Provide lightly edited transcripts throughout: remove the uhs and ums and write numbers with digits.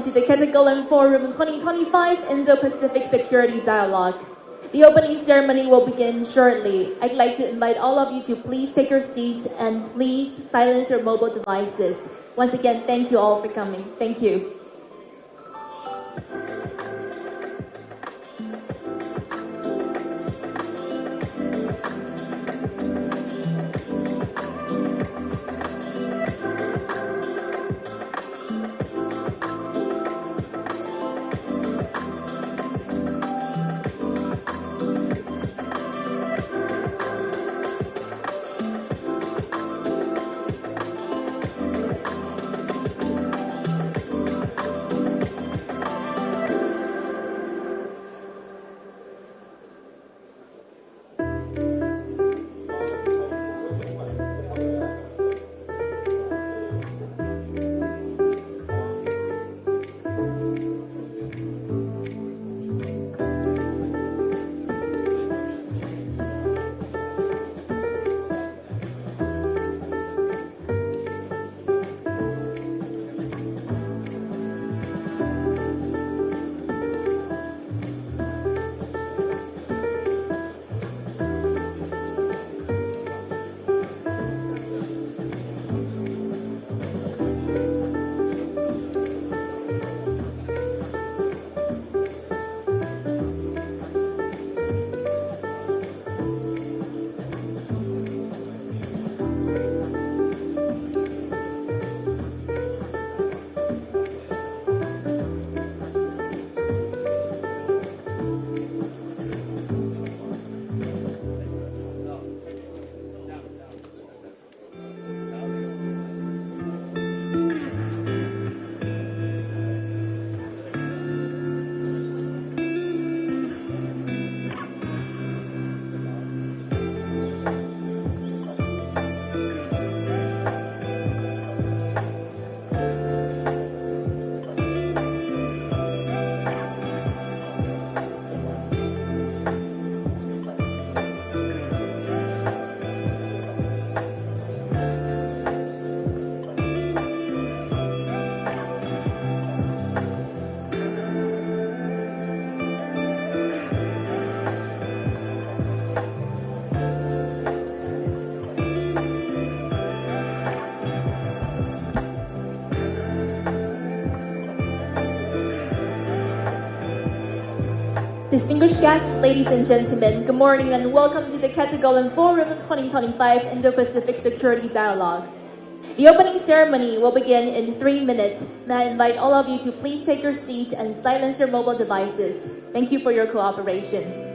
welcome to the Katagolan Forum 2025 Indo-Pacific Security Dialogue. The opening ceremony will begin shortly. I'd like to invite all of you to please take your seats and please silence your mobile devices. Once again, thank you all for coming. Thank you. Distinguished guests, ladies and gentlemen, good morning and welcome to the Katagolan Forum 2025 Indo-Pacific Security Dialogue. The opening ceremony will begin in 3 minutes. May I invite all of you to please take your seats and silence your mobile devices. Thank you for your cooperation.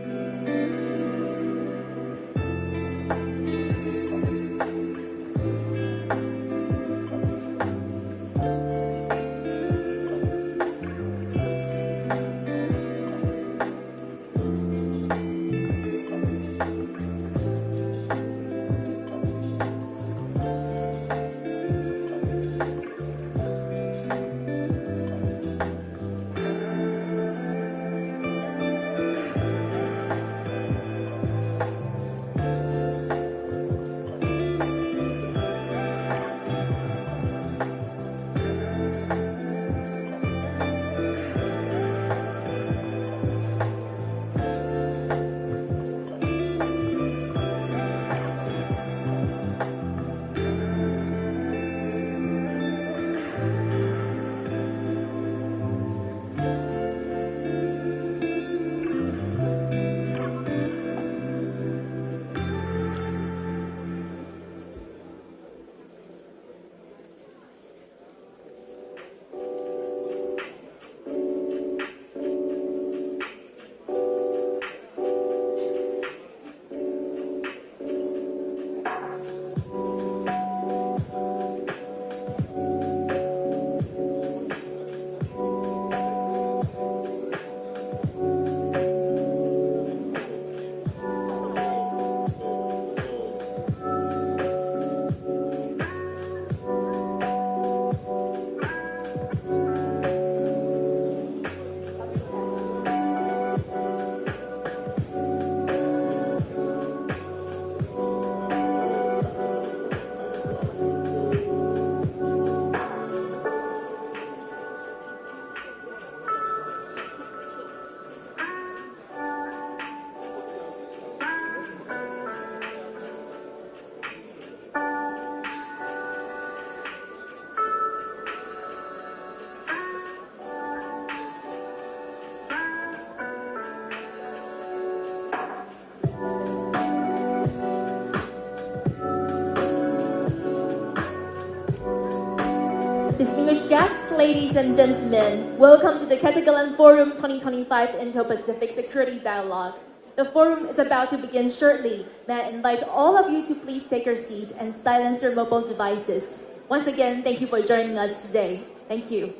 Distinguished guests, ladies and gentlemen, welcome to the Katagalan Forum 2025 Indo-Pacific Security Dialogue. The forum is about to begin shortly. May I invite all of you to please take your seats and silence your mobile devices. Once again, thank you for joining us today. Thank you.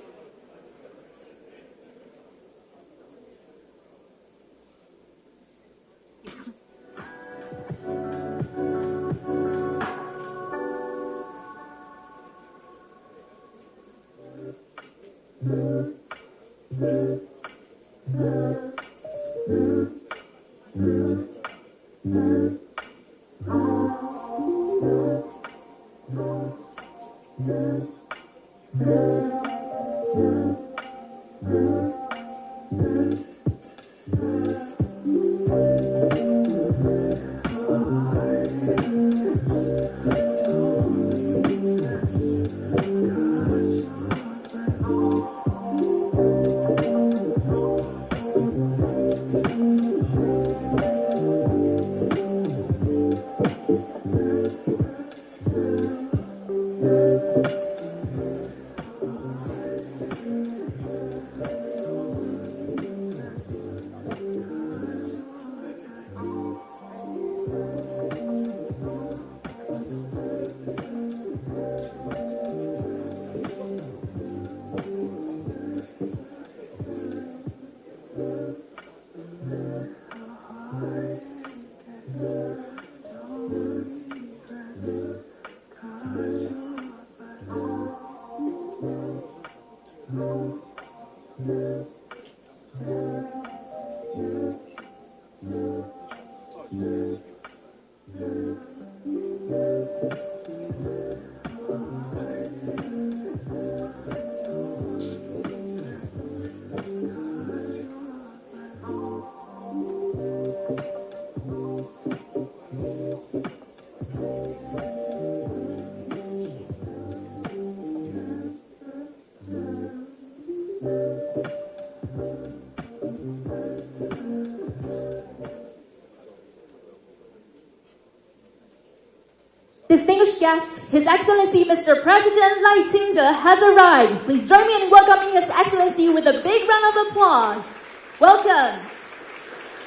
Distinguished guests, His Excellency Mr. President Lai Ching-te has arrived. Please join me in welcoming His Excellency with a big round of applause. Welcome.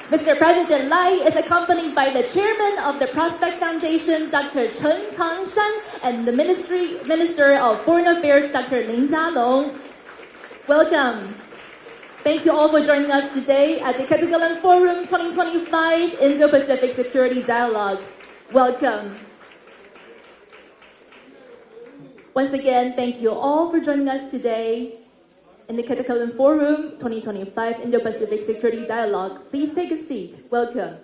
Mr. President Lai is accompanied by the Chairman of the Prospect Foundation, Dr. Chen Tangshan, and the Minister of Foreign Affairs, Dr. Lin Jialong. Welcome. Thank you all for joining us today at the Katagalan Forum 2025 Indo-Pacific Security Dialogue. Welcome. Once again, thank you all for joining us today in the Katagalan Forum 2025 Indo-Pacific Security Dialogue. Please take a seat. Welcome.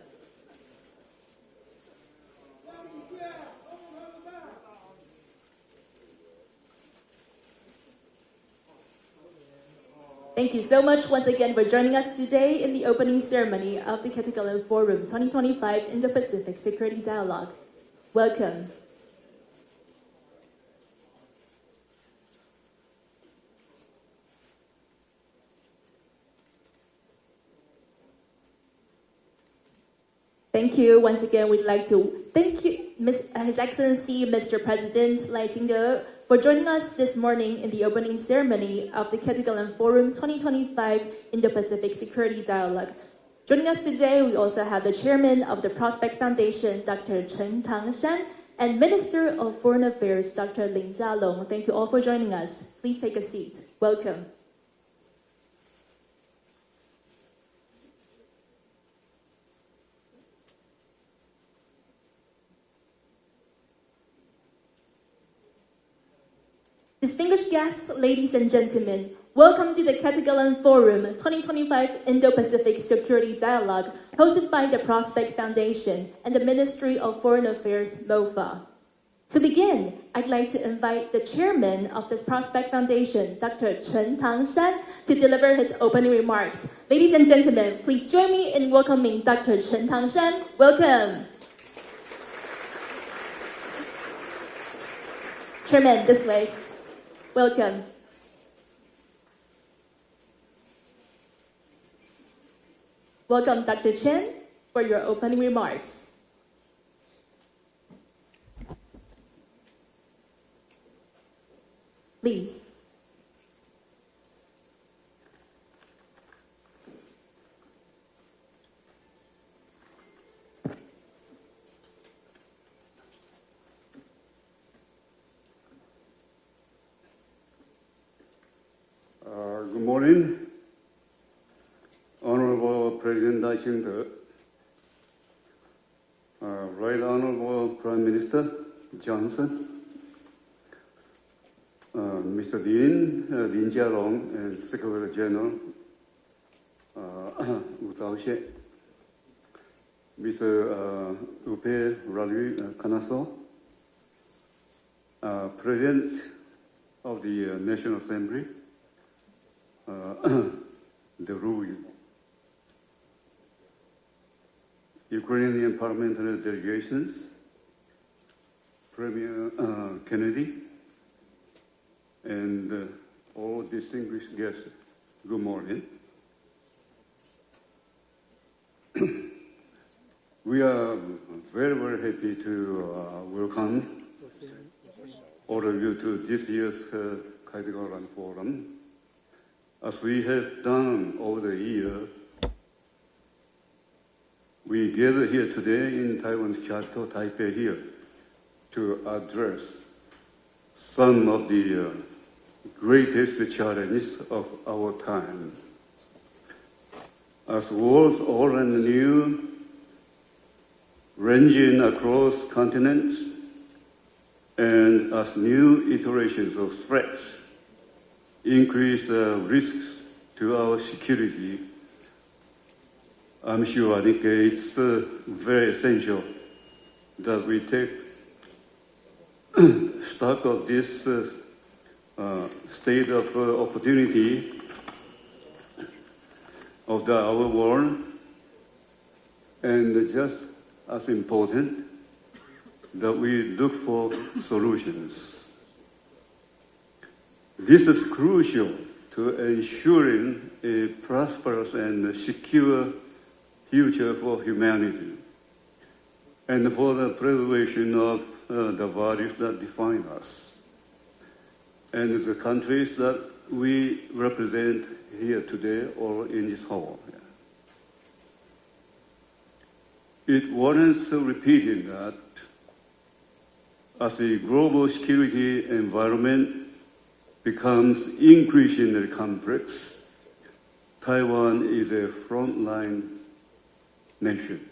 Thank you so much once again for joining us today in the opening ceremony of the Katagalan Forum 2025 Indo-Pacific Security Dialogue. Welcome. Thank you. Once again, we'd like to thank you, His Excellency Mr. President Lai Ching-te for joining us this morning in the opening ceremony of the Katagalan Forum 2025 Indo-Pacific Security Dialogue. Joining us today, we also have the Chairman of the Prospect Foundation, Dr. Chen Tangshan, and Minister of Foreign Affairs, Dr. Lin Jialong. Thank you all for joining us. Please take a seat. Welcome. Distinguished guests, ladies and gentlemen, welcome to the Katagalan Forum 2025 Indo-Pacific Security Dialogue hosted by the Prospect Foundation and the Ministry of Foreign Affairs, MOFA. To begin, I'd like to invite the Chairman of the Prospect Foundation, Dr. Chen Tangshan, to deliver his opening remarks. Ladies and gentlemen, please join me in welcoming Dr. Chen Tangshan. Welcome. Chairman, this way. Welcome. Welcome, Dr. Chen, for your opening remarks. Please. Good morning, Honorable President Lai Ching-te, Right Honorable Prime Minister Johnson, Mr. Lin Jialong, and Secretary General Wu Zhaoxie, Mr. Upe Raju Kanaso, President of the National Assembly, the Rui, Ukrainian parliamentary delegations, Premier Kennedy, and all distinguished guests, good morning. We are very, very happy to welcome all of you to this year's凯达格兰Forum. As we have done over the year, we gather here today in Taiwan's capital, Taipei, here to address some of the greatest challenges of our time. As wars old and new, ranging across continents, and as new iterations of threats increase the risks to our security, I'm sure it's very essential that we take stock of this state of opportunity of our world, and just as important, that we look for solutions. This is crucial to ensuring a prosperous and secure future for humanity and for the preservation of the values that define us and the countries that we represent here today or in this hall. It warrants repeating that as the global security environment becomes increasingly complex, Taiwan is a frontline nation.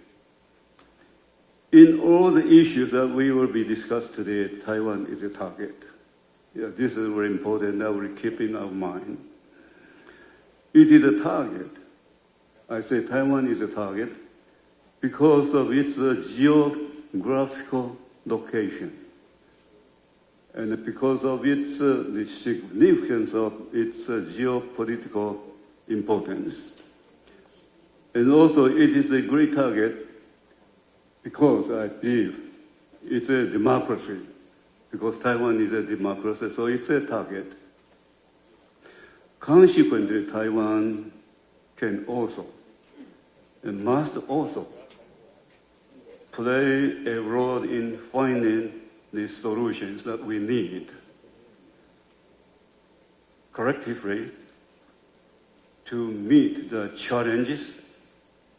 In all the issues that we will be discussed today, Taiwan is a target. This is very important that we keep in our mind. It is a target. I say Taiwan is a target because of its geographical location, and because of its the significance of its geopolitical importance. And also it is a great target because I believe it's a democracy, because Taiwan is a democracy, so it's a target. Consequently, Taiwan can also and must also play a role in finding the solutions that we need collectively to meet the challenges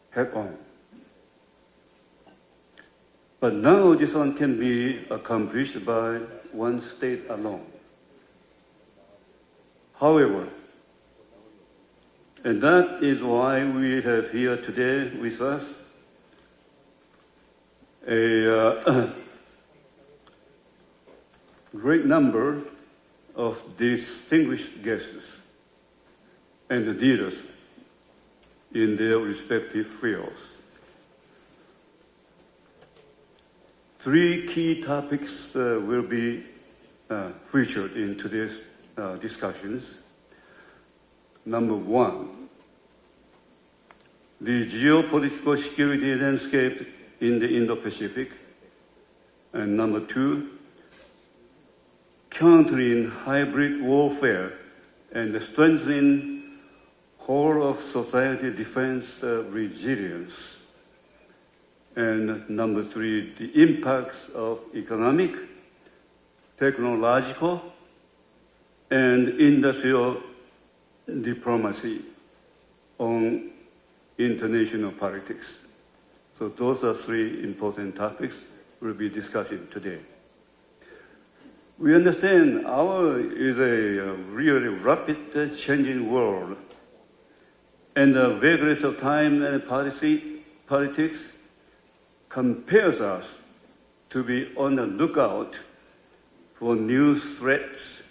head on. But none of this one can be accomplished by one state alone. However, and that is why we have here today with us a great number of distinguished guests and leaders in their respective fields. Three key topics will be featured in today's discussions. Number one, the geopolitical security landscape in the Indo-Pacific. And number two, countering hybrid warfare and strengthening whole of society defense resilience. And number three, the impacts of economic, technological, and industrial diplomacy on international politics. So those are three important topics we'll be discussing today. We understand our is a really rapid changing world, and the vigorous of time and politics compels us to be on the lookout for new threats,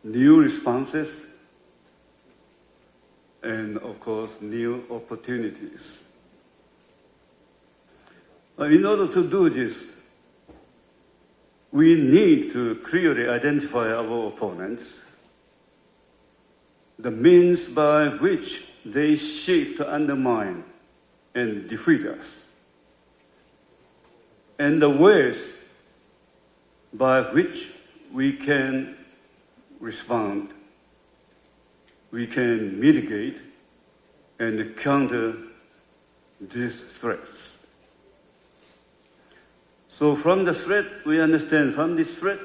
new responses, and of course, new opportunities. In order to do this, we need to clearly identify our opponents, the means by which they seek to undermine and defeat us, and the ways by which we can respond, we can mitigate and counter these threats. So from the threat, we understand from this threat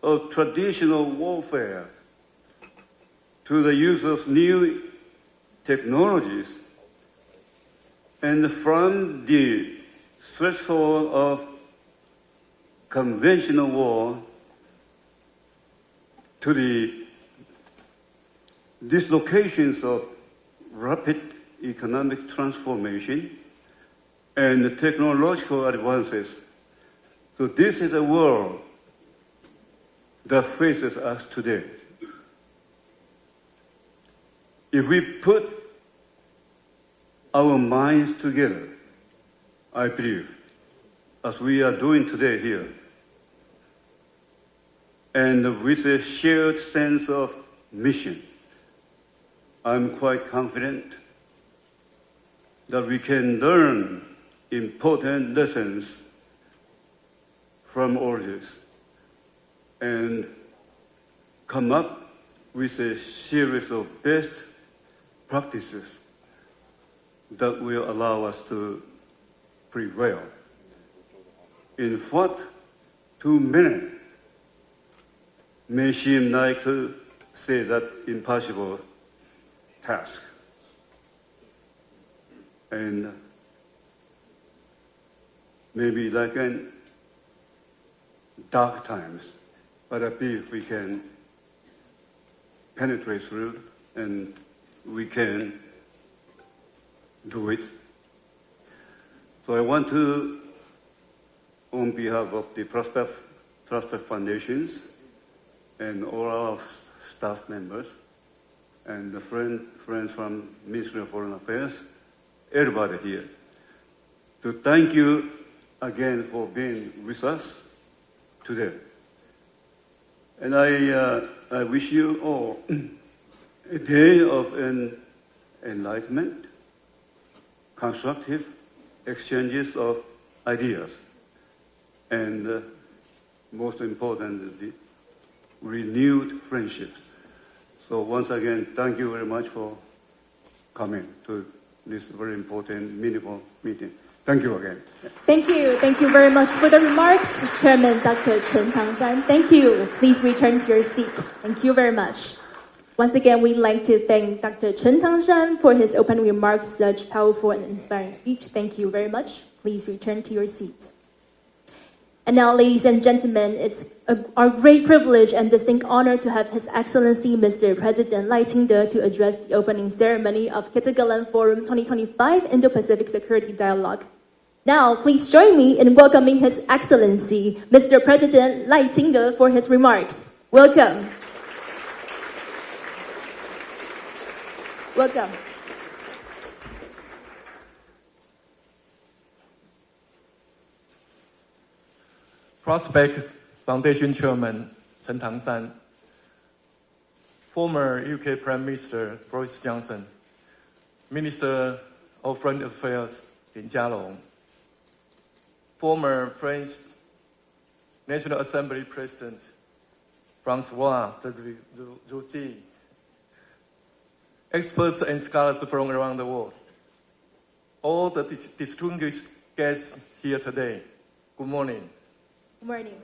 of traditional warfare to the use of new technologies, and from the threshold of conventional war to the dislocations of rapid economic transformation and technological advances. So this is a world that faces us today. If we put our minds together, I believe, as we are doing today here, and with a shared sense of mission, I'm quite confident that we can learn important lessons from all this and come up with a series of best practices that will allow us to prevail in what to many may seem like to say that impossible task. And maybe like in dark times, but I believe we can penetrate through and we can do it. So I want to, on behalf of the Prospect Foundations and all our staff members and the friends from Ministry of Foreign Affairs, everybody here, to thank you again for being with us today. And I wish you all a day of enlightenment, constructive exchanges of ideas, and most importantly, renewed friendships. So once again, thank you very much for coming to this very important, meaningful meeting. Thank you again. Thank you. Thank you very much for the remarks, Chairman Dr. Chen Tangshan. Thank you. Please return to your seat. Thank you very much. Once again, we'd like to thank Dr. Chen Tangshan for his opening remarks, such powerful and inspiring speech. Thank you very much. Please return to your seat. And now, ladies and gentlemen, it's our great privilege and distinct honor to have His Excellency Mr. President Lai Ching-te to address the opening ceremony of Kitagalan Forum 2025 Indo-Pacific Security Dialogue. Now, please join me in welcoming His Excellency Mr. President Lai Ching-te for his remarks. Welcome. Welcome. Prospect Foundation Chairman Chen Tangshan, former UK Prime Minister Boris Johnson, Minister of Foreign Affairs Lin Jialong, former French National Assembly President François Rugy, experts and scholars from around the world, all the distinguished guests here today, good morning. Good morning.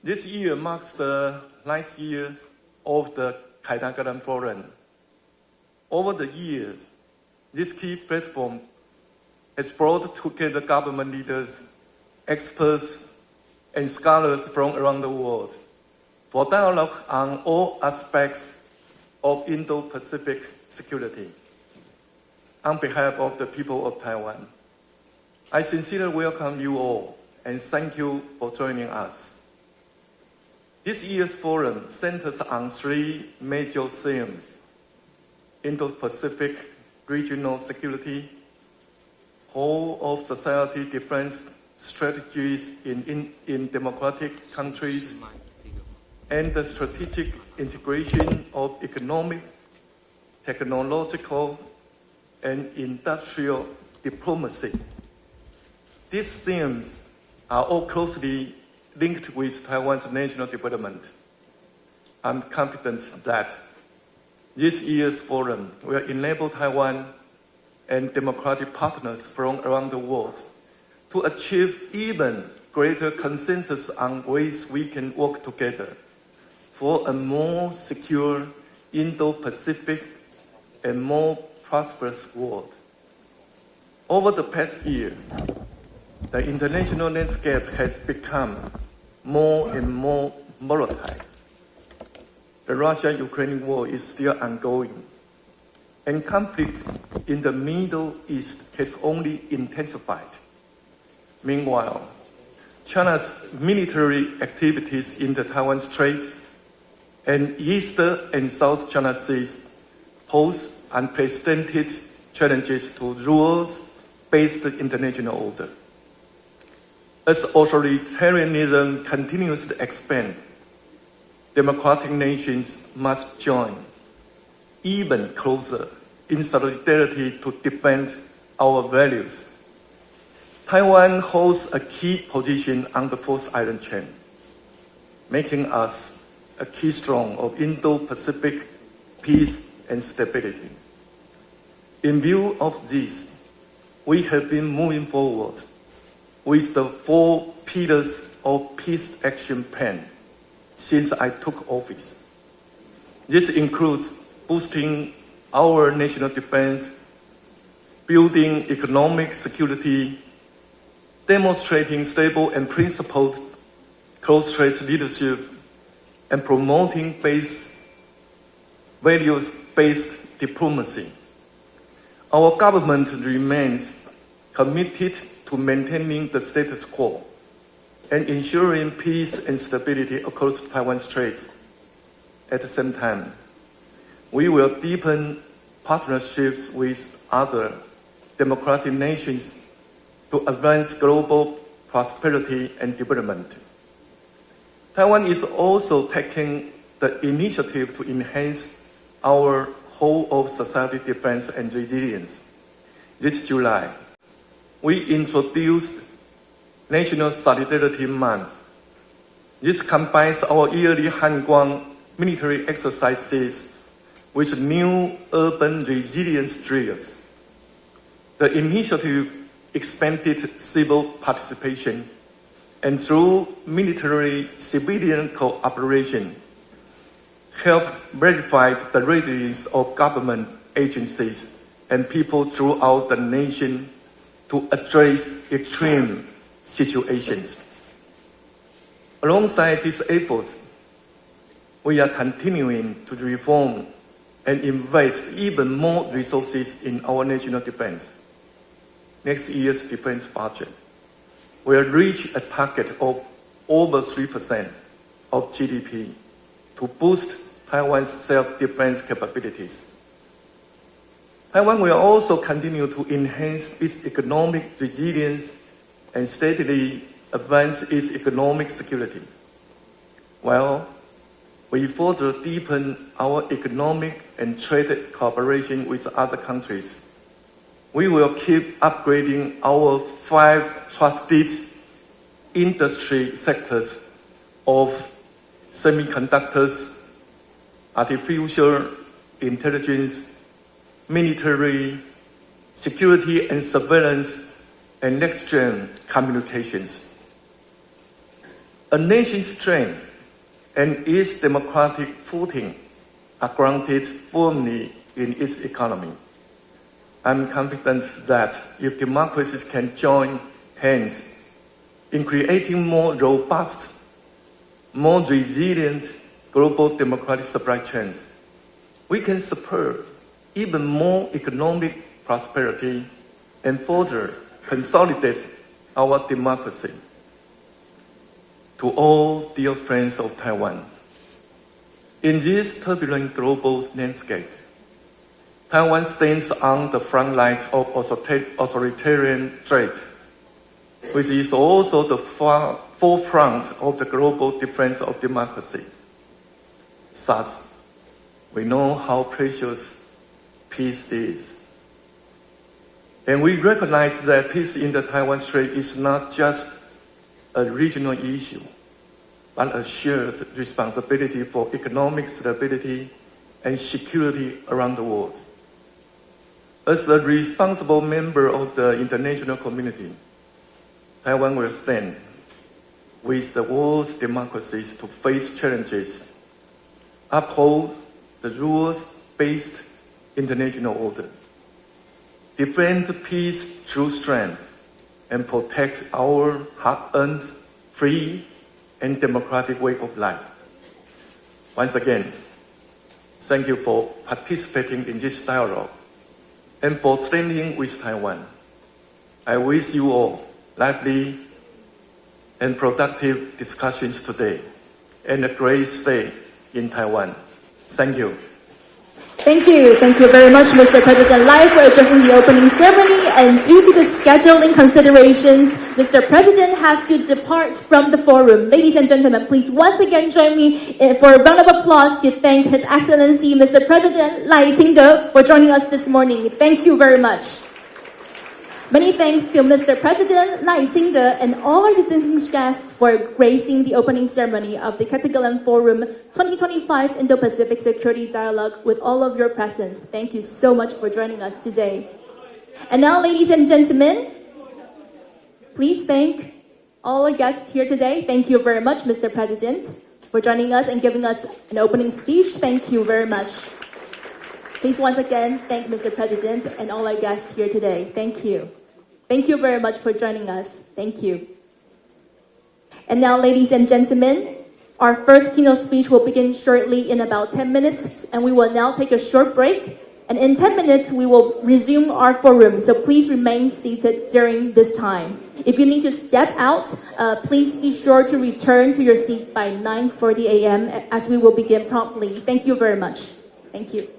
This year marks the 9th year of the凯达格兰Forum. Over the years, this key platform has brought together government leaders, experts, and scholars from around the world for dialogue on all aspects of Indo-Pacific security. On behalf of the people of Taiwan, I sincerely welcome you all and thank you for joining us. This year's forum centers on three major themes: Indo-Pacific regional security, whole of society defense strategies in democratic countries, and the strategic integration of economic, technological, and industrial diplomacy. These themes are all closely linked with Taiwan's national development. I'm confident that this year's forum will enable Taiwan and democratic partners from around the world to achieve even greater consensus on ways we can work together for a more secure Indo-Pacific and more prosperous world. Over the past year, the international landscape has become more and more volatile. The Russia-Ukraine war is still ongoing, and conflict in the Middle East has only intensified. Meanwhile, China's military activities in the Taiwan Straits and East and South China Seas pose unprecedented challenges to rules-based international order. As authoritarianism continues to expand, democratic nations must join even closer in solidarity to defend our values. Taiwan holds a key position on the fourth island chain, making us a keystone of Indo-Pacific peace and stability. In view of this, we have been moving forward with the 4 pillars of Peace Action Plan since I took office. This includes boosting our national defense, building economic security, demonstrating stable and principled close-trade leadership, and promoting values-based diplomacy. Our government remains committed to maintaining the status quo and ensuring peace and stability across Taiwan Straits. At the same time, we will deepen partnerships with other democratic nations to advance global prosperity and development. Taiwan is also taking the initiative to enhance our whole of society defense and resilience. This July, we introduced National Solidarity Month. This combines our yearly Hanguang military exercises with new urban resilience drills. The initiative expanded civil participation and through military-civilian cooperation, helped verify the resilience of government agencies and people throughout the nation to address extreme situations. Alongside these efforts, we are continuing to reform and invest even more resources in our national defense. Next year's defense budget will reach a target of over 3% of GDP to boost Taiwan's self-defense capabilities. Taiwan will also continue to enhance its economic resilience and steadily advance its economic security, while we further deepen our economic and trade cooperation with other countries. We will keep upgrading our 5 trusted industry sectors of semiconductors, artificial intelligence, military, security and surveillance, and next-gen communications. A nation's strength and its democratic footing are grounded firmly in its economy. I'm confident that if democracies can join hands in creating more robust, more resilient, global democratic supply chains, we can support even more economic prosperity and further consolidate our democracy. To all dear friends of Taiwan, in this turbulent global landscape, Taiwan stands on the front lines of authoritarian threat, which is also the forefront of the global defense of democracy. Thus, we know how precious peace is. And we recognize that peace in the Taiwan Strait is not just a regional issue, but a shared responsibility for economic stability and security around the world. As a responsible member of the international community, Taiwan will stand with the world's democracies to face challenges, uphold the rules-based international order, defend peace through strength, and protect our hard-earned, free, and democratic way of life. Once again, thank you for participating in this dialogue and for standing with Taiwan. I wish you all lively and productive discussions today and a great stay in Taiwan. Thank you. Thank you. Thank you very much, Mr. President Lai, for addressing the opening ceremony. And due to the scheduling considerations, Mr. President has to depart from the forum. Ladies and gentlemen, please once again join me for a round of applause to thank His Excellency, Mr. President Ai for joining us this morning. Thank you very much. Many thanks to Mr. President Ai and all our distinguished guests for gracing the opening ceremony of the Katagalan Forum 2025 Indo-Pacific Security Dialogue with all of your presence. Thank you so much for joining us today. And now, ladies and gentlemen, please thank all our guests here today. Thank you very much, Mr. President, for joining us and giving us an opening speech. Thank you very much. Please once again thank Mr. President and all our guests here today. Thank you. Thank you very much for joining us. Thank you. And now, ladies and gentlemen, our first keynote speech will begin shortly in about 10 minutes, and we will now take a short break. And in 10 minutes, we will resume our forum, so please remain seated during this time. If you need to step out, please be sure to return to your seat by 9:40 a.m. as we will begin promptly. Thank you very much. Thank you.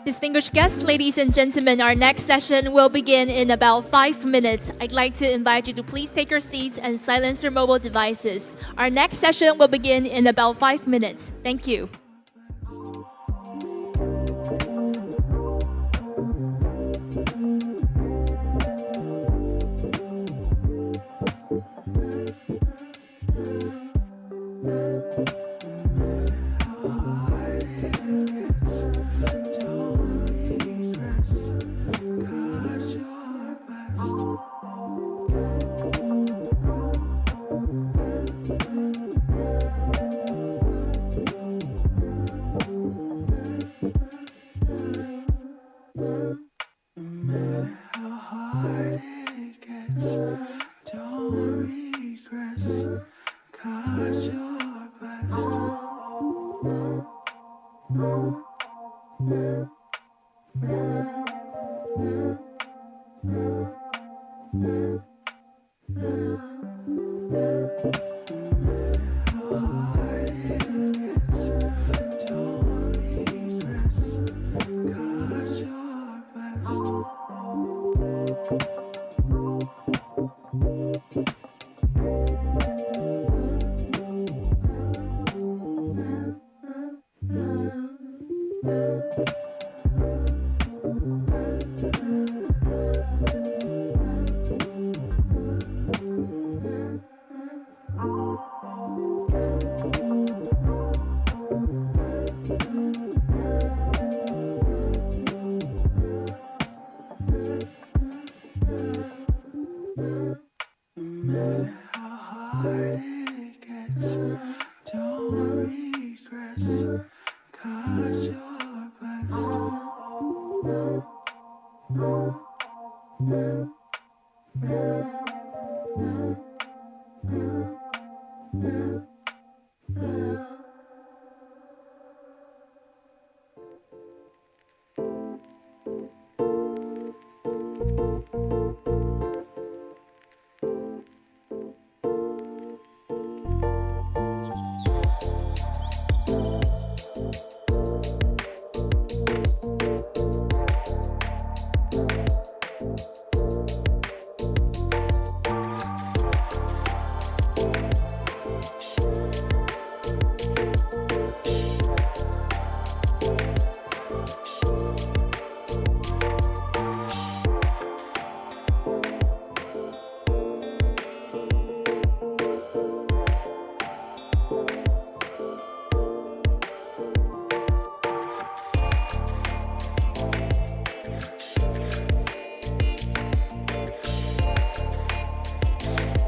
Distinguished guests, ladies and gentlemen, our next session will begin in about 5 minutes. I'd like to invite you to please take your seats and silence your mobile devices. Our next session will begin in about 5 minutes. Thank you.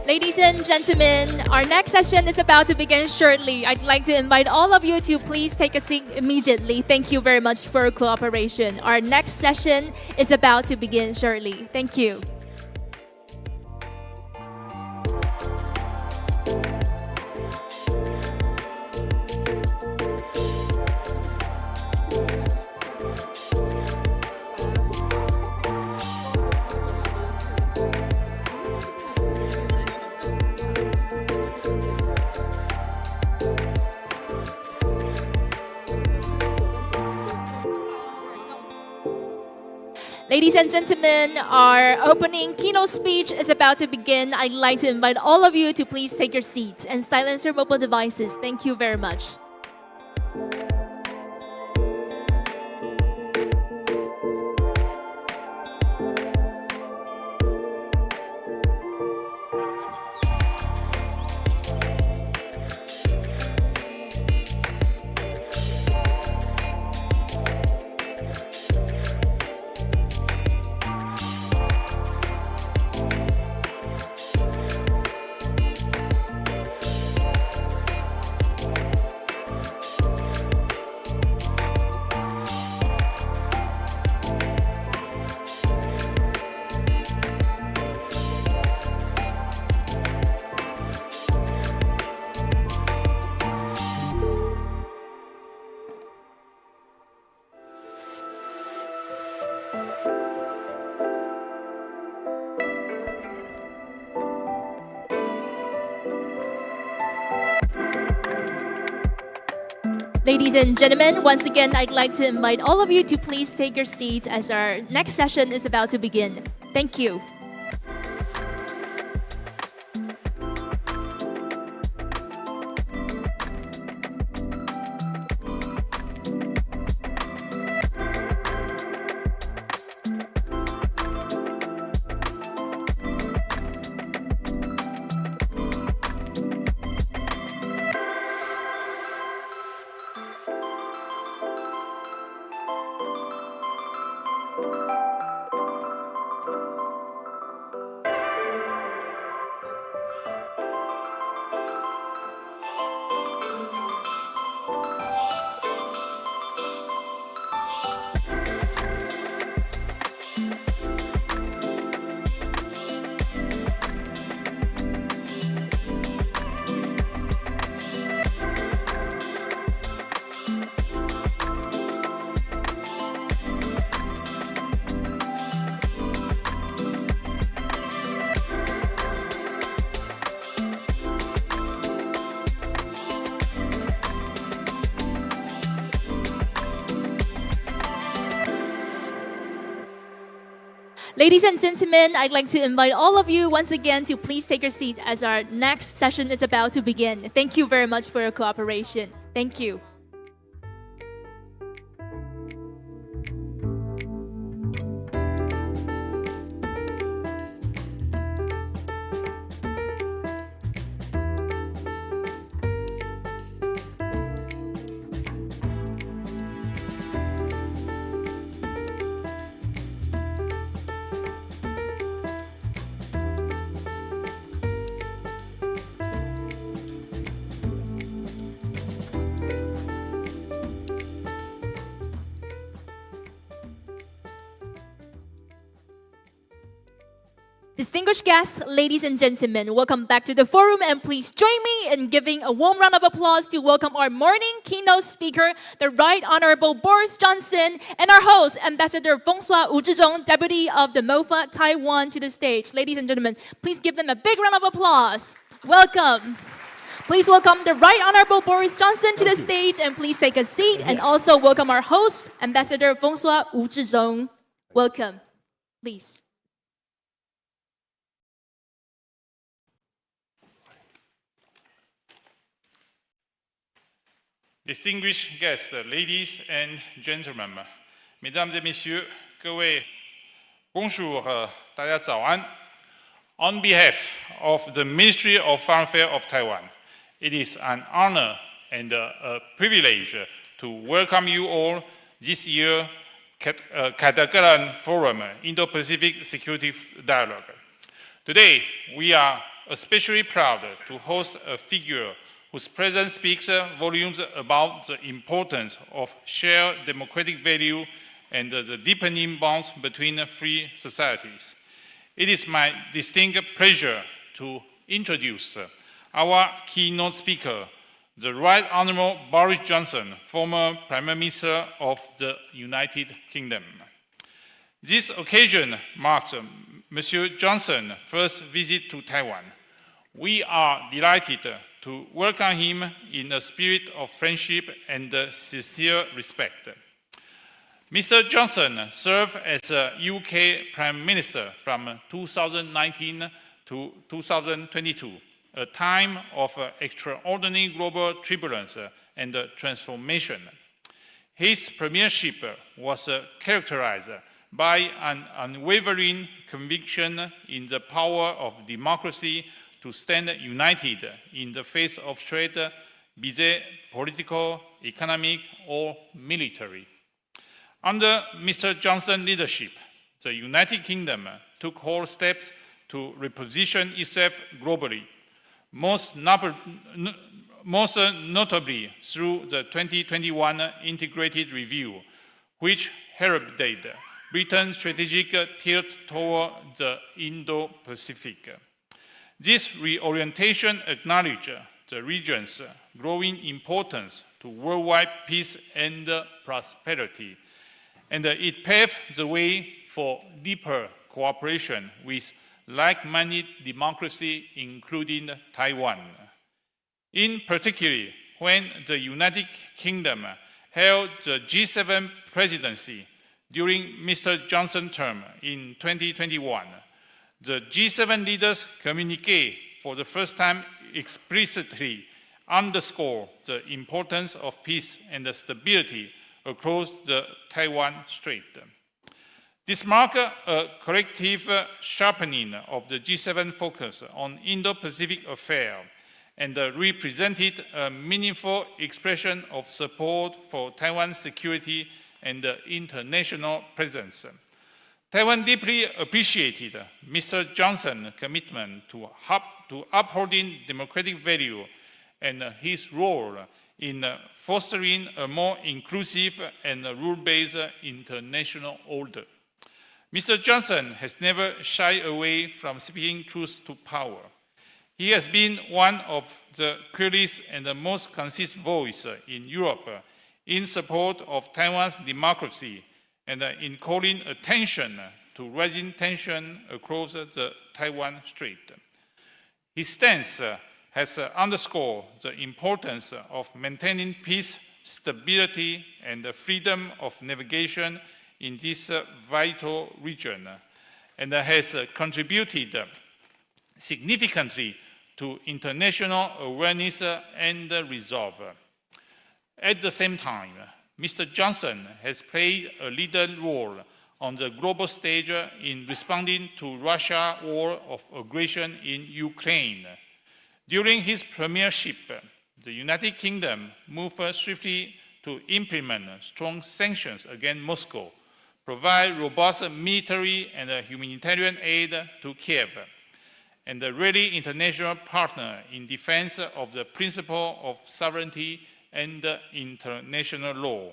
Ladies and gentlemen, our next session is about to begin shortly. I'd like to invite all of you to please take a seat immediately. Thank you very much for your cooperation. Our next session is about to begin shortly. Thank you. Ladies and gentlemen, our opening keynote speech is about to begin. I'd like to invite all of you to please take your seats and silence your mobile devices. Thank you very much. Ladies and gentlemen, once again, I'd like to invite all of you to please take your seats as our next session is about to begin. Thank you. Ladies and gentlemen, I'd like to invite all of you once again to please take your seat as our next session is about to begin. Thank you very much for your cooperation. Thank you. Distinguished guests, ladies and gentlemen, welcome back to the forum, and please join me in giving a warm round of applause to welcome our morning keynote speaker, the Right Honorable Boris Johnson, and our host, Ambassador François Wu Zhizhong, Deputy of the MOFA Taiwan, to the stage. Ladies and gentlemen, please give them a big round of applause. Welcome. Please welcome the Right Honorable Boris Johnson to the stage, and please take a seat, and also welcome our host, Ambassador François Wu Zhizhong. Welcome. Please. Distinguished guests, ladies and gentlemen, mesdames et messieurs, 各位 bonjour, 大家早安. On behalf of the Ministry of Foreign Affairs of Taiwan, it is an honor and a privilege to welcome you all this year's凯达格兰Forum Indo-Pacific Security Dialogue. Today, we are especially proud to host a figure whose presence speaks volumes about the importance of shared democratic value and the deepening bonds between free societies. It is my distinct pleasure to introduce our keynote speaker, the Right Honorable Boris Johnson, former Prime Minister of the United Kingdom. This occasion marks Monsieur Johnson's first visit to Taiwan. We are delighted to welcome him in a spirit of friendship and sincere respect. Mr. Johnson served as a UK Prime Minister from 2019 to 2022, a time of extraordinary global turbulence and transformation. His premiership was characterized by an unwavering conviction in the power of democracy to stand united in the face of threat, be they political, economic, or military. Under Mr. Johnson's leadership, the United Kingdom took whole steps to reposition itself globally, most notably through the 2021 Integrated Review, which heralded Britain's strategic tilt toward the Indo-Pacific. This reorientation acknowledged the region's growing importance to worldwide peace and prosperity, and it paved the way for deeper cooperation with like-minded democracies, including Taiwan. In particular, when the United Kingdom held the G7 presidency during Mr. Johnson's term in 2021. The G7 leaders' communique for the first time explicitly underscore the importance of peace and stability across the Taiwan Strait. This marked a collective sharpening of the G7 focus on Indo-Pacific affairs and represented a meaningful expression of support for Taiwan's security and international presence. Taiwan deeply appreciated Mr. Johnson's commitment to upholding democratic value and his role in fostering a more inclusive and rule-based international order. Mr. Johnson has never shied away from speaking truth to power. He has been one of the clearest and the most consistent voices in Europe in support of Taiwan's democracy and in calling attention to rising tension across the Taiwan Strait. His stance has underscored the importance of maintaining peace, stability, and freedom of navigation in this vital region, and has contributed significantly to international awareness and resolve. At the same time, Mr. Johnson has played a leading role on the global stage in responding to Russia's war of aggression in Ukraine. During his premiership, the United Kingdom moved swiftly to implement strong sanctions against Moscow, provide robust military and humanitarian aid to Kiev, and a ready international partner in defense of the principle of sovereignty and international law.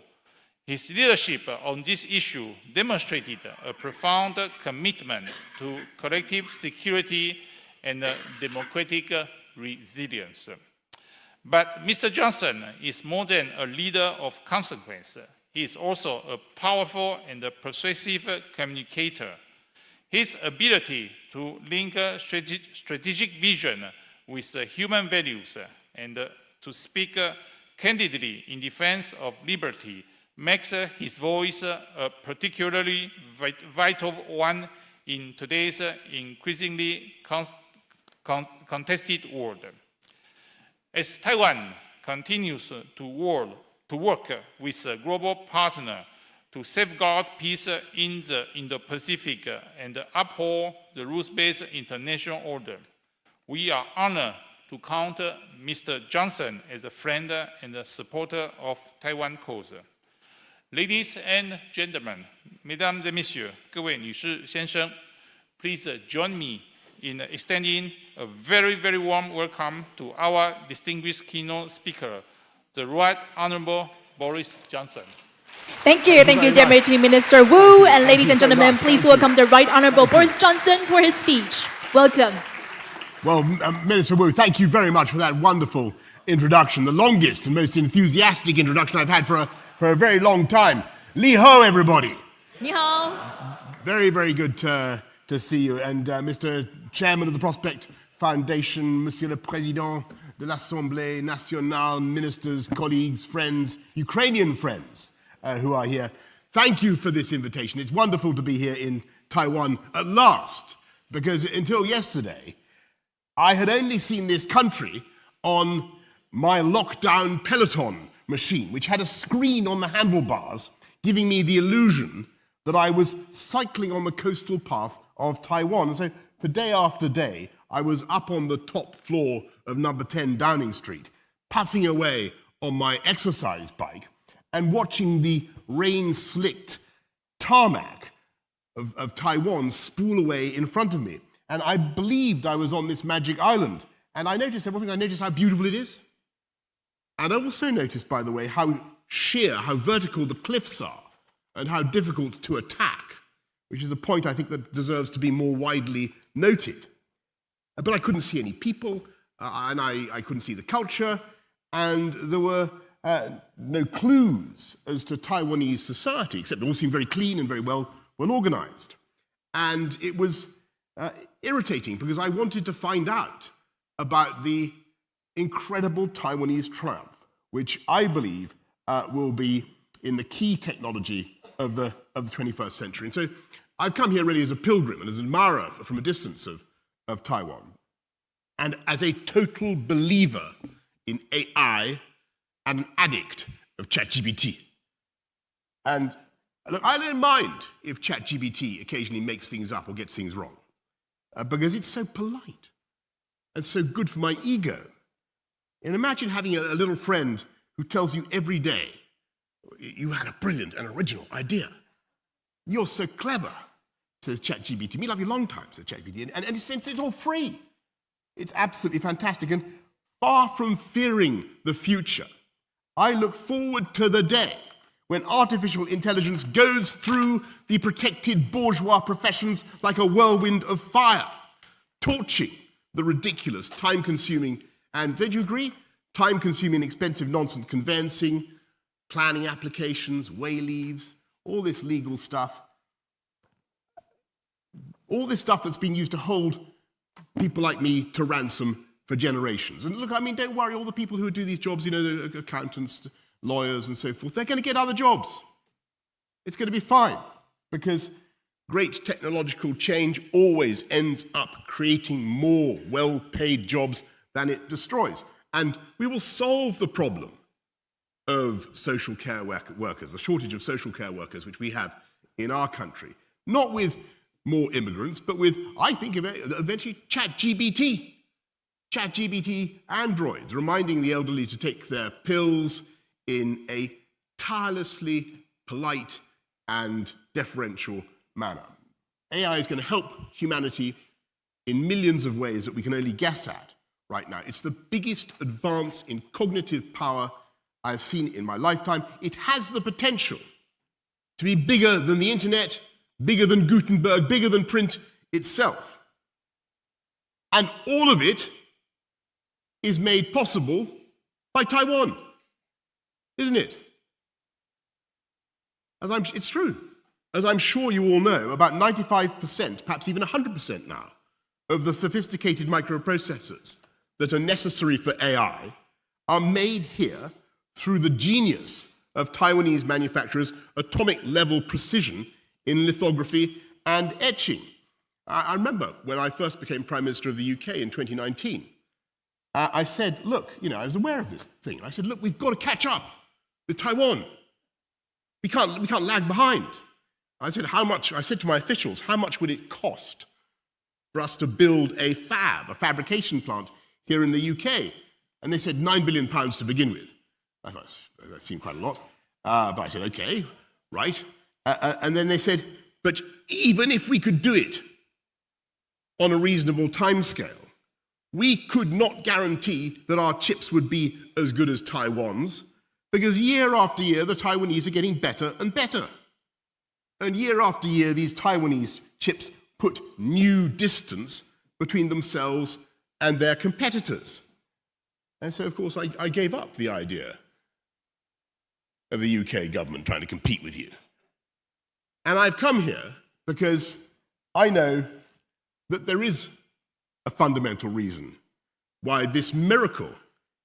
His leadership on this issue demonstrated a profound commitment to collective security and democratic resilience. But Mr. Johnson is more than a leader of consequence. He is also a powerful and persuasive communicator. His ability to link strategic vision with human values and to speak candidly in defense of liberty makes his voice a particularly vital one in today's increasingly contested world. As Taiwan continues to work with a global partner to safeguard peace in the Indo-Pacific and uphold the rules-based international order, we are honored to count Mr. Johnson as a friend and a supporter of Taiwan cause. Ladies and gentlemen, mesdames et messieurs, 各位女士先生, please join me in extending a very, very warm welcome to our distinguished keynote speaker, the Right Honorable Boris Johnson. Thank you, Deputy Minister Wu. And ladies and gentlemen, please welcome the Right Honorable Boris Johnson for his speech. Welcome. Well, Minister Wu, thank you very much for that wonderful introduction, the longest and most enthusiastic introduction I've had for a very long time. Li ho, everybody. Ni hao. Very, very good to see you. And Mr. Chairman of the Prospect Foundation, Monsieur le Président de l'Assemblée Nationale, ministers, colleagues, friends, Ukrainian friends who are here, thank you for this invitation. It's wonderful to be here in Taiwan at last, because until yesterday, I had only seen this country on my lockdown Peloton machine, which had a screen on the handlebars giving me the illusion that I was cycling on the coastal path of Taiwan. And so for day after day, I was up on the top floor of number 10 Downing Street, puffing away on my exercise bike and watching the rain-slicked tarmac of Taiwan spool away in front of me. And I believed I was on this magic island. And I noticed several things. I noticed how beautiful it is. And I also noticed, by the way, how sheer, how vertical the cliffs are and how difficult to attack, which is a point I think that deserves to be more widely noted. But I couldn't see any people, and I couldn't see the culture, and there were no clues as to Taiwanese society, except it all seemed very clean and very well organized. And it was irritating because I wanted to find out about the incredible Taiwanese triumph which I believe will be in the key technology of the 21st century. And so I've come here really as a pilgrim and as an admirer from a distance of Taiwan, and as a total believer in AI and an addict of ChatGPT. And look, I don't mind if ChatGPT occasionally makes things up or gets things wrong, because it's so polite and so good for my ego. And imagine having a little friend who tells you every day, you had a brilliant and original idea. You're so clever, says ChatGPT. Me love you long time, says ChatGPT. And it's all free. It's absolutely fantastic. And far from fearing the future, I look forward to the day when artificial intelligence goes through the protected bourgeois professions like a whirlwind of fire, torching the ridiculous, time-consuming, and don't you agree? Time-consuming, expensive nonsense conveyancing, planning applications, way leaves, all this legal stuff. All this stuff that's been used to hold people like me to ransom for generations. And look, I mean, don't worry, all the people who do these jobs, you know, the accountants, lawyers and so forth, they're going to get other jobs. It's going to be fine, because great technological change always ends up creating more well-paid jobs than it destroys. And we will solve the problem of social care workers, the shortage of social care workers, which we have in our country, not with more immigrants, but with, I think, eventually ChatGPT. ChatGPT androids, reminding the elderly to take their pills in a tirelessly polite and deferential manner. AI is going to help humanity in millions of ways that we can only guess at right now. It's the biggest advance in cognitive power I've seen in my lifetime. It has the potential to be bigger than the internet, bigger than Gutenberg, bigger than print itself. And all of it is made possible by Taiwan, isn't it? It's true. As I'm sure you all know, about 95%, perhaps even 100% now, of the sophisticated microprocessors that are necessary for AI are made here through the genius of Taiwanese manufacturers' atomic-level precision in lithography and etching. I remember when I first became Prime Minister of the UK in 2019, I said, look, you know, I was aware of this thing. I said, look, we've got to catch up with Taiwan. We can't lag behind. I said to my officials, how much would it cost for us to build a fabrication plant here in the UK? And they said £9 billion to begin with. I thought that seemed quite a lot. But I said, okay, right. And then they said, but even if we could do it on a reasonable timescale, we could not guarantee that our chips would be as good as Taiwan's, because year after year, the Taiwanese are getting better and better. And year after year, these Taiwanese chips put new distance between themselves and their competitors. And so, of course, I gave up the idea of the UK government trying to compete with you. And I've come here because I know that there is a fundamental reason why this miracle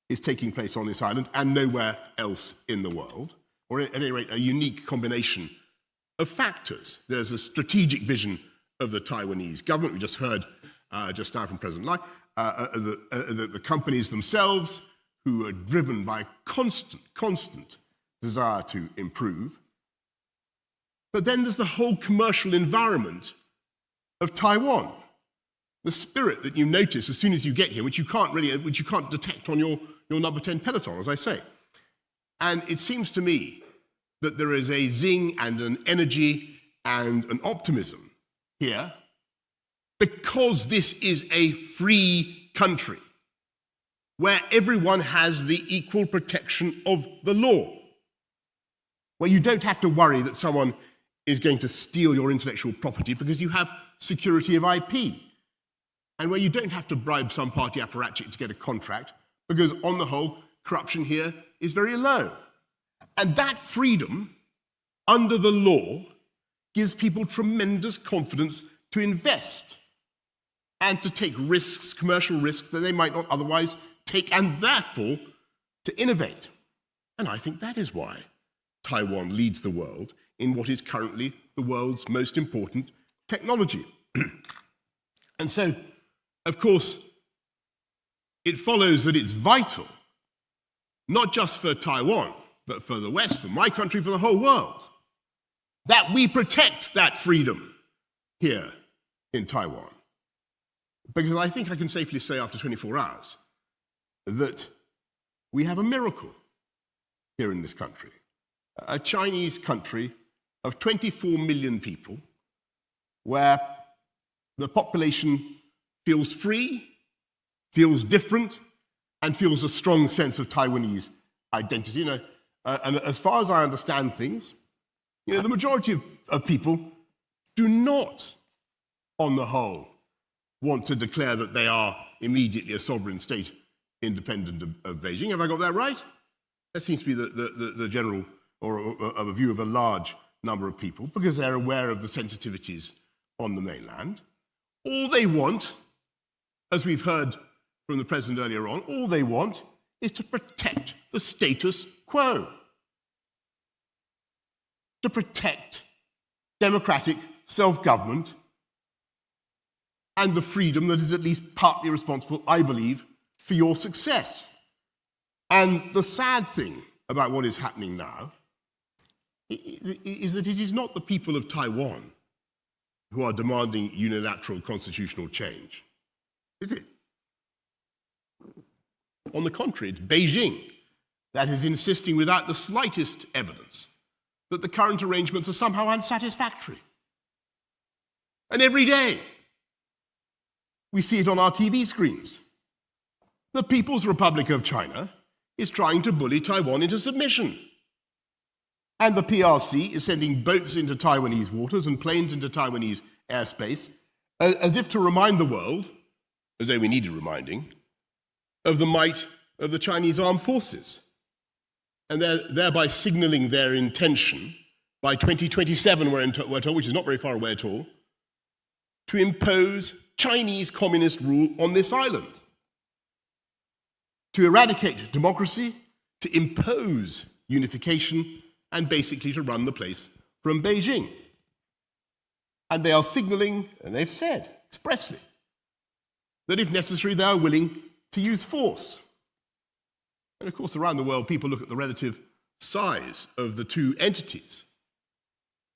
is taking place on this island and nowhere else in the world, or at any rate, a unique combination of factors. There's a strategic vision of the Taiwanese government. We just heard just now from President Lai, the companies themselves, who are driven by constant desire to improve. But then there's the whole commercial environment of Taiwan, the spirit that you notice as soon as you get here, which you can't detect on your number 10 peloton, as I say. And it seems to me that there is a zing and an energy and an optimism here because this is a free country where everyone has the equal protection of the law, where you don't have to worry that someone is going to steal your intellectual property because you have security of IP, and where you don't have to bribe some party apparatchik to get a contract because, on the whole, corruption here is very low. And that freedom, under the law, gives people tremendous confidence to invest and to take risks, commercial risks, that they might not otherwise take, and therefore to innovate. And I think that is why Taiwan leads the world in what is currently the world's most important technology. And so, of course, it follows that it's vital, not just for Taiwan, but for the West, for my country, for the whole world, that we protect that freedom here in Taiwan. Because I think I can safely say after 24 hours that we have a miracle here in this country. A Chinese country of 24 million people where the population feels free, feels different, and feels a strong sense of Taiwanese identity. And as far as I understand things, the majority of people do not, on the whole, want to declare that they are immediately a sovereign state independent of Beijing. Have I got that right? That seems to be the general, or a view of a large number of people, because they're aware of the sensitivities on the mainland. All they want, as we've heard from the President earlier on, all they want is to protect the status quo, to protect democratic self-government and the freedom that is at least partly responsible, I believe, for your success. And the sad thing about what is happening now is that it is not the people of Taiwan who are demanding unilateral constitutional change, is it? On the contrary, it's Beijing that is insisting without the slightest evidence that the current arrangements are somehow unsatisfactory. And every day, we see it on our TV screens. The People's Republic of China is trying to bully Taiwan into submission. And the PRC is sending boats into Taiwanese waters and planes into Taiwanese airspace as if to remind the world, as though we needed reminding, of the might of the Chinese armed forces, and thereby signaling their intention by 2027, we're told, which is not very far away at all, to impose Chinese communist rule on this island, to eradicate democracy, to impose unification, and basically to run the place from Beijing. And they are signaling, and they've said expressly, that if necessary, they are willing to use force. And of course, around the world, people look at the relative size of the two entities,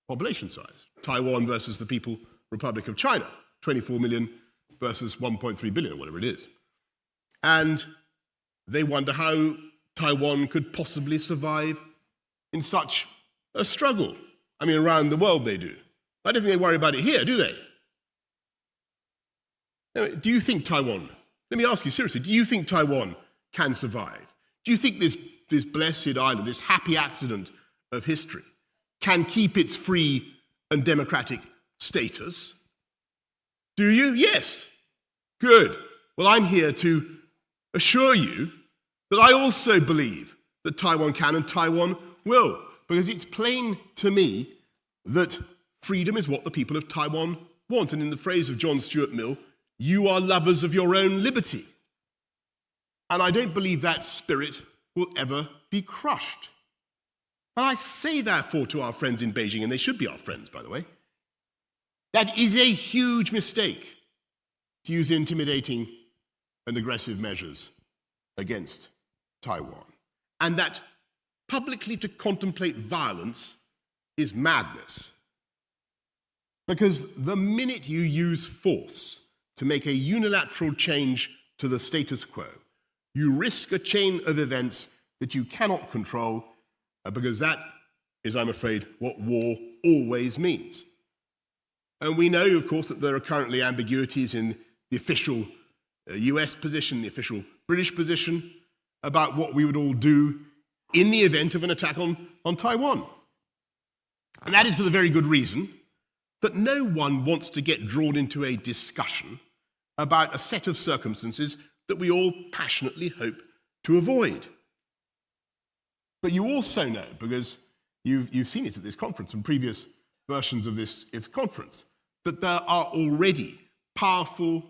population size, Taiwan versus the People's Republic of China, 24 million versus 1.3 billion, or whatever it is. And they wonder how Taiwan could possibly survive in such a struggle. I mean, around the world they do. I don't think they worry about it here, do they? Anyway, do you think Taiwan, let me ask you seriously, do you think Taiwan can survive? Do you think this blessed island, this happy accident of history, can keep its free and democratic status? Do you? Yes. Good. Well, I'm here to assure you that I also believe that Taiwan can and Taiwan will, because it's plain to me that freedom is what the people of Taiwan want. And in the phrase of John Stuart Mill, you are lovers of your own liberty. And I don't believe that spirit will ever be crushed. And I say, therefore, to our friends in Beijing, and they should be our friends, by the way, that is a huge mistake to use intimidating and aggressive measures against Taiwan. And that publicly to contemplate violence is madness. Because the minute you use force to make a unilateral change to the status quo, you risk a chain of events that you cannot control, because that is, I'm afraid, what war always means. And we know, of course, that there are currently ambiguities in the official US position, the official British position, about what we would all do in the event of an attack on Taiwan. And that is for the very good reason that no one wants to get drawn into a discussion about a set of circumstances that we all passionately hope to avoid. But you also know, because you've seen it at this conference and previous versions of this conference, that there are already powerful,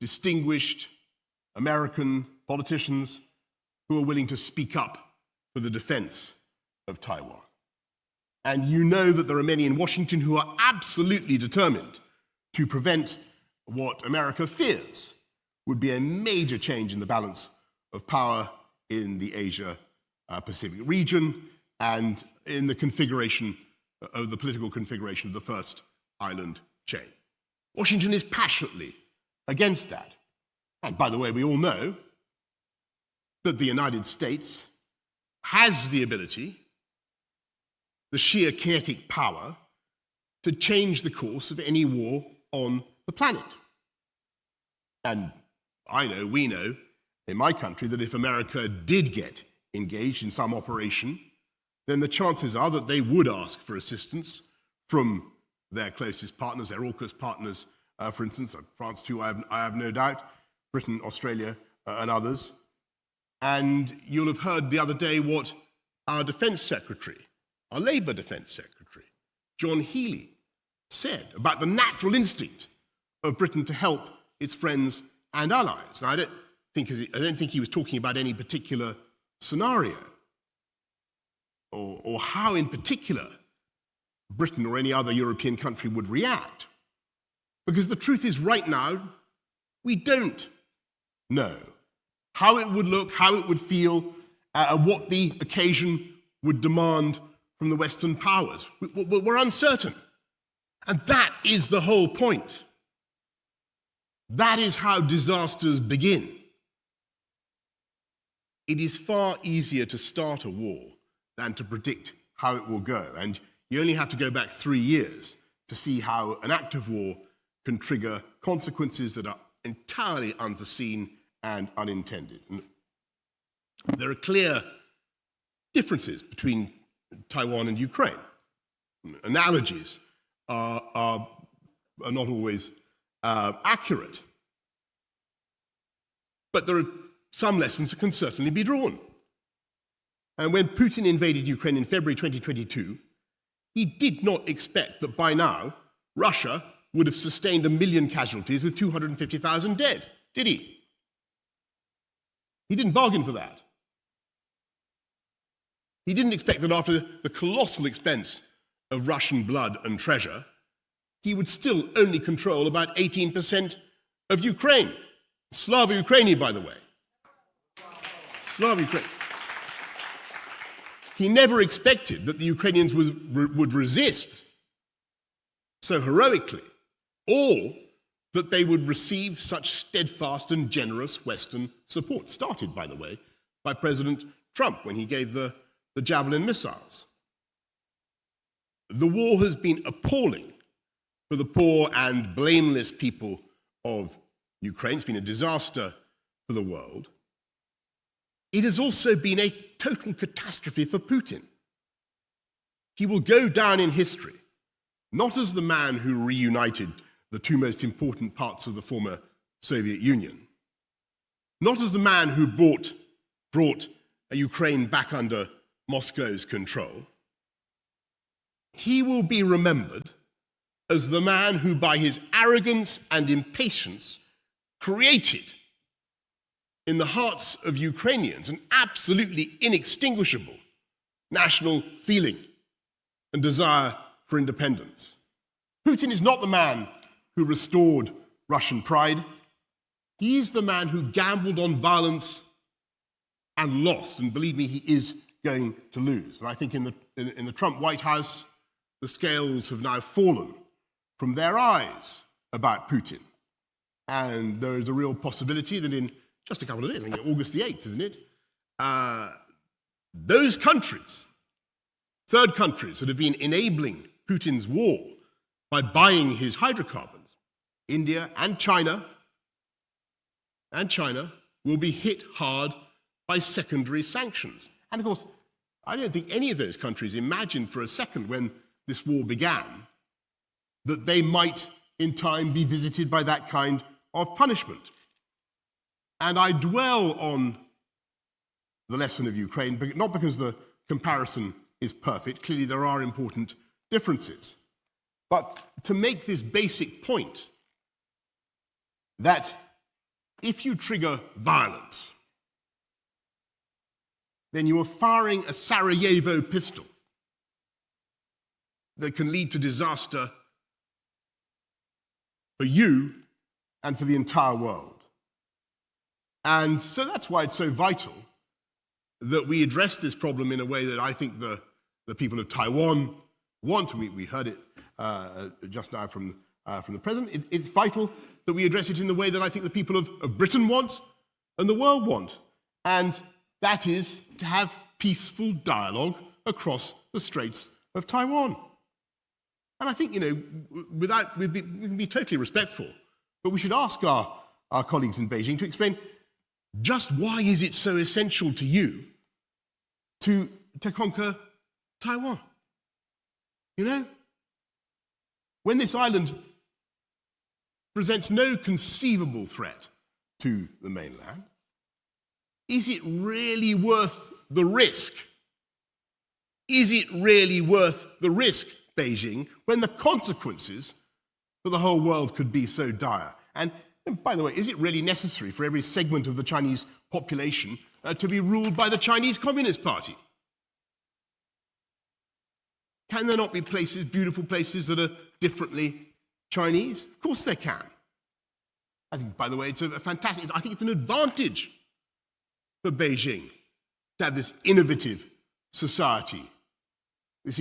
distinguished American politicians who are willing to speak up for the defense of Taiwan. And you know that there are many in Washington who are absolutely determined to prevent what America fears would be a major change in the balance of power in the Asia-Pacific region and in the configuration of the political configuration of the first island chain. Washington is passionately against that. And by the way, we all know that the United States has the ability, the sheer kinetic power, to change the course of any war on the planet. And I know, we know, in my country, that if America did get engaged in some operation, then the chances are that they would ask for assistance from their closest partners, their AUKUS partners, for instance, France too, I have no doubt, Britain, Australia, and others. And you'll have heard the other day what our Defence Secretary, our Labour Defence Secretary, John Healey, said about the natural instinct of Britain to help its friends and allies. Now, I don't think he was talking about any particular scenario or how in particular Britain or any other European country would react. Because the truth is, right now, we don't know how it would look, how it would feel, what the occasion would demand from the Western powers. We're uncertain. And that is the whole point. That is how disasters begin. It is far easier to start a war than to predict how it will go. And you only have to go back 3 years to see how an active war can trigger consequences that are entirely unforeseen and unintended. And there are clear differences between Taiwan and Ukraine. Analogies are not always accurate. But there are some lessons that can certainly be drawn. And when Putin invaded Ukraine in February 2022, he did not expect that by now Russia would have sustained 1 million casualties with 250,000 dead, did he? He didn't bargain for that. He didn't expect that after the colossal expense of Russian blood and treasure, he would still only control about 18% of Ukraine. Slava Ukraini, by the way. Slava Ukraini. He never expected that the Ukrainians would resist so heroically, or that they would receive such steadfast and generous Western support. Started, by the way, by President Trump when he gave the Javelin missiles. The war has been appalling for the poor and blameless people of Ukraine. It's been a disaster for the world. It has also been a total catastrophe for Putin. He will go down in history, not as the man who reunited the two most important parts of the former Soviet Union, not as the man who brought Ukraine back under Moscow's control. He will be remembered as the man who, by his arrogance and impatience, created in the hearts of Ukrainians an absolutely inextinguishable national feeling and desire for independence. Putin is not the man who restored Russian pride. He is the man who gambled on violence and lost, and believe me, he is going to lose. And I think in the Trump White House, the scales have now fallen from their eyes about Putin. And there is a real possibility that in just a couple of days, I think August the 8th, isn't it? Those countries, third countries that have been enabling Putin's war by buying his hydrocarbons, India and China, will be hit hard by secondary sanctions. And of course, I don't think any of those countries imagined for a second when this war began that they might in time be visited by that kind of punishment. And I dwell on the lesson of Ukraine, not because the comparison is perfect. Clearly, there are important differences. But to make this basic point that if you trigger violence, then you are firing a Sarajevo pistol that can lead to disaster for you and for the entire world. And so that's why it's so vital that we address this problem in a way that I think the people of Taiwan want. We heard it just now from the President. It's vital that we address it in the way that I think the people of Britain want and the world want. And that is to have peaceful dialogue across the Straits of Taiwan. And I think, we can be totally respectful, but we should ask our colleagues in Beijing to explain just why is it so essential to you to conquer Taiwan? When this island presents no conceivable threat to the mainland, is it really worth the risk? Is it really worth the risk, Beijing, when the consequences for the whole world could be so dire? And by the way, is it really necessary for every segment of the Chinese population to be ruled by the Chinese Communist Party? Can there not be places, beautiful places, that are differently Chinese? Of course there can. I think, by the way, I think it's an advantage for Beijing to have this innovative society, this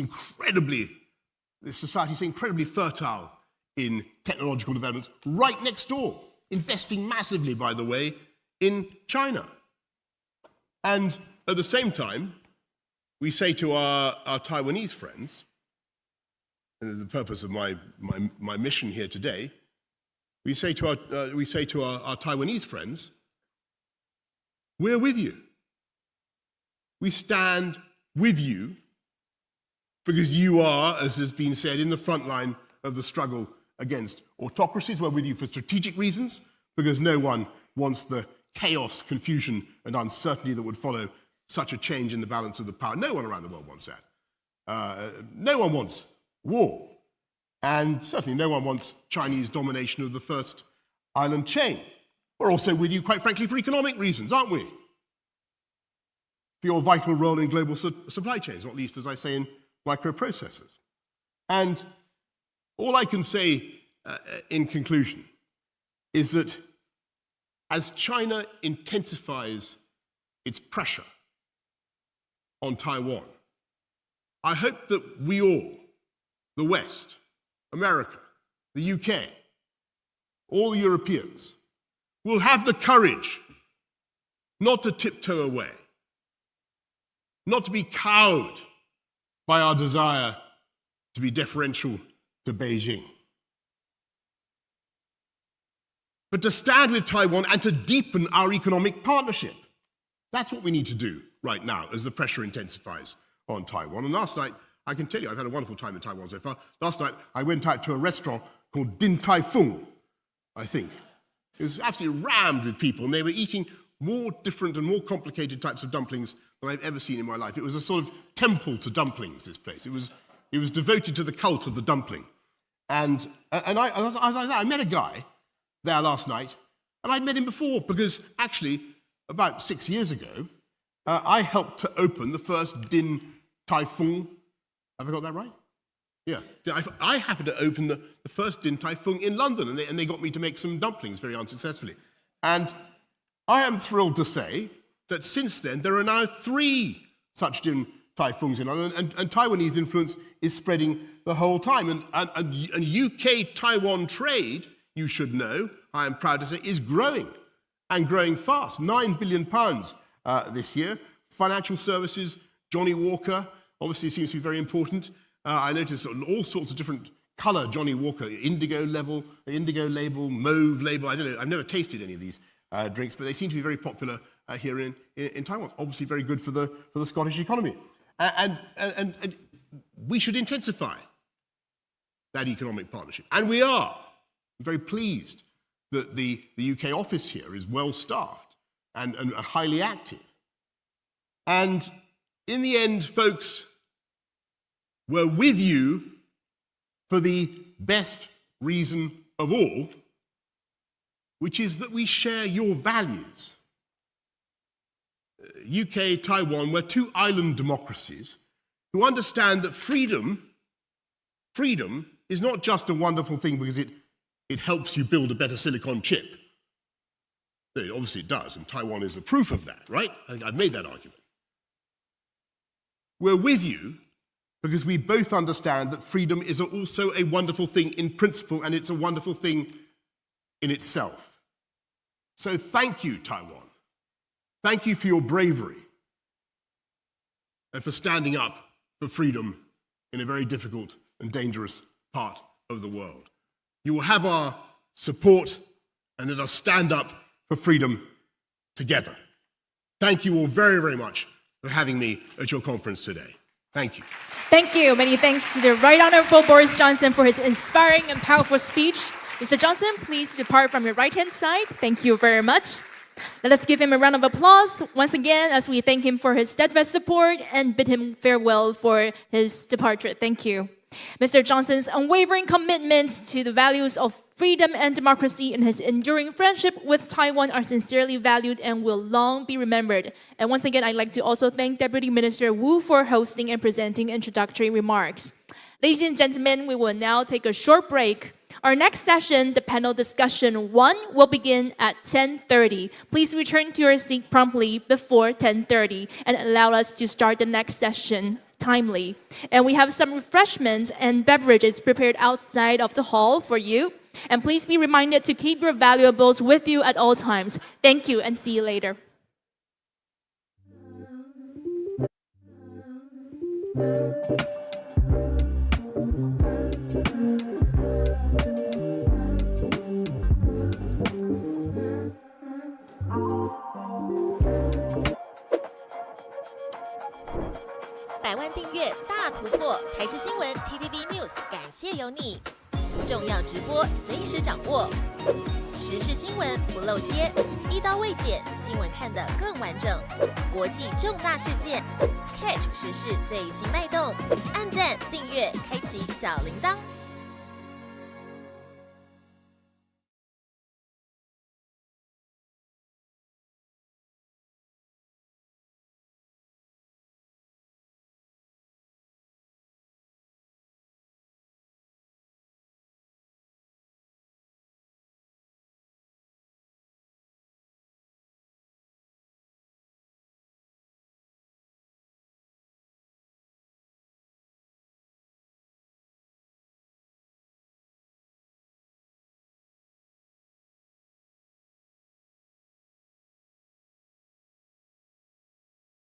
society is incredibly fertile in technological developments right next door, investing massively, by the way, in China. And at the same time, we say to our Taiwanese friends, and the purpose of my mission here today, we say to our Taiwanese friends, we're with you. We stand with you because you are, as has been said, in the front line of the struggle against autocracies. We're with you for strategic reasons, because no one wants the chaos, confusion, and uncertainty that would follow such a change in the balance of the power. No one around the world wants that. No one wants war. And certainly no one wants Chinese domination of the first island chain. We're also with you, quite frankly, for economic reasons, aren't we? For your vital role in global supply chains, not least, as I say, in microprocessors. And all I can say in conclusion is that as China intensifies its pressure on Taiwan, I hope that we all, the West, America, the UK, all the Europeans, will have the courage not to tiptoe away, not to be cowed by our desire to be deferential to Beijing, but to stand with Taiwan and to deepen our economic partnership. That's what we need to do right now as the pressure intensifies on Taiwan. And last night, I can tell you, I've had a wonderful time in Taiwan so far. Last night, I went out to a restaurant called Din Tai Fung, I think. It was absolutely rammed with people, and they were eating more different and more complicated types of dumplings than I've ever seen in my life. It was a sort of temple to dumplings, this place. It was devoted to the cult of the dumpling. And I met a guy there last night, and I'd met him before because actually, about 6 years ago, I helped to open the first Din Tai Fung. Have I got that right? Yeah. I happened to open the first Din Tai Fung in London, and they got me to make some dumplings very unsuccessfully. And I am thrilled to say that since then, there are now 3 such Din Tai Fungs in London, and Taiwanese influence is spreading the whole time. And UK-Taiwan trade, you should know, I am proud to say, is growing, and growing fast. £9 billion this year. Financial services, Johnny Walker, obviously seems to be very important. I noticed all sorts of different colour Johnny Walker, indigo label, mauve label. I don't know, I've never tasted any of these drinks, but they seem to be very popular here in Taiwan. Obviously very good for the Scottish economy. And we should intensify that economic partnership. And we are. I'm very pleased that the UK office here is well staffed and highly active. And in the end, folks, we're with you for the best reason of all, which is that we share your values. UK, Taiwan, we're two island democracies who understand that freedom is not just a wonderful thing because it helps you build a better silicon chip. Obviously it does, and Taiwan is the proof of that, right? I've made that argument. We're with you because we both understand that freedom is also a wonderful thing in principle, and it's a wonderful thing in itself. So thank you, Taiwan. Thank you for your bravery and for standing up for freedom in a very difficult and dangerous part of the world. You will have our support, and let us stand up for freedom together. Thank you all very, very much for having me at your conference today. Thank you. Thank you. Many thanks to the Right Honorable Boris Johnson for his inspiring and powerful speech. Mr. Johnson, please depart from your right-hand side. Thank you very much. Let us give him a round of applause once again as we thank him for his steadfast support and bid him farewell for his departure. Thank you. Mr. Johnson's unwavering commitment to the values of freedom and democracy and his enduring friendship with Taiwan are sincerely valued and will long be remembered. And once again, I'd like to also thank Deputy Minister Wu for hosting and presenting introductory remarks. Ladies and gentlemen, we will now take a short break. Our next session, the panel discussion 1, will begin at 10:30. Please return to your seat promptly before 10:30 and allow us to start the next session timely. And we have some refreshments and beverages prepared outside of the hall for you. And please be reminded to keep your valuables with you at all times. Thank you and see you later. $100万订阅大突破，台视新闻 TTVNews 感谢有你。重要直播随时掌握，时事新闻不漏接，一刀未剪，新闻看得更完整。国际重大事件 ，catch 时事最新脉动，按赞订阅，开启小铃铛。